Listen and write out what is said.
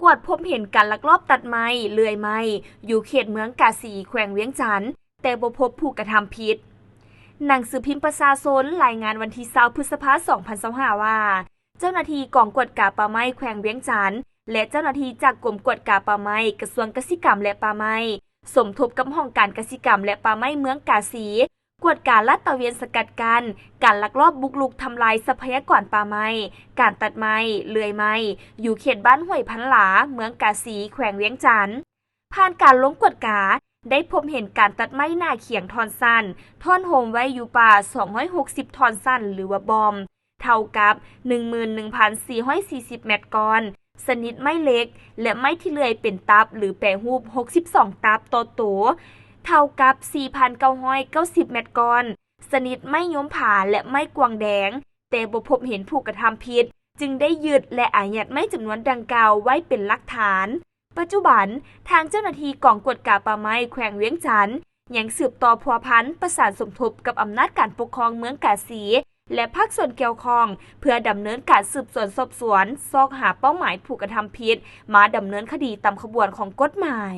วจพบเห็นการลักลอบตัดไม้เลื่อยไม้อยู่เขตเมืองกาสีแขวงเวียงจันทน์แต่บ่พบผู้กระทำผิดหนังสือพิมพ์ประชาชนรายงานวันที่20พฤษภาคม2025ว่าเจ้าหน้าที่กองกวดกาป่าไม้แขวงเวียงจันทน์และเจ้าหน้าที่จากกรมกวดกาป่าไม้กระทรวงเกษตรกรรมและป่าไม้สมทบกับห้องการเกษตรกรรมและป่าไม้เมืองกาสีกวดกาลาดตระเวนสกัดกั้นการลักลอบบุกรุกทำลายทรัพยากรป่าไม้การตัดไม้เลื่อยไม้อยู่เขตบ้านห้วยพันหลาเมืองกาสีแขวงเวียงจันทน์ผ่านการลงกวดกาได้พบเห็นการตัดไม้หน้าเขียงทอนสั้นท่อนโฮมไว้อยู่ป่า260ทอนสั้นหรือว่าบอมเท่ากับ 11,440 เมตรกรชนิดไม้เล็กและไม้ที่เลื่อยเป็นตับหรือแปรรูป62ตับต่อตัวเท่ากับ 4,990 เมตรกรชนิดไม้ย้มผาและไม้กวางแดงแต่บ่พบเห็นผู้กระทำผิดจึงได้ยึดและอายัดไม้จำนวนดังกล่าวไว้เป็นหลักฐานปัจจุบันทางเจ้าหน้าที่กองกวดกาป่าไม้แขวงเวียงจันทน์ยังสืบต่อพัวพันประสานสมทบกับอำนาจการปกครองเมืองกาสีและภาคส่วนเกี่ยวข้องเพื่อดำเนินการสืบสวนสอบสวนซอกหาเป้าหมายผู้กระทำผิดมาดำเนินคดีตามขบวนของกฎหมาย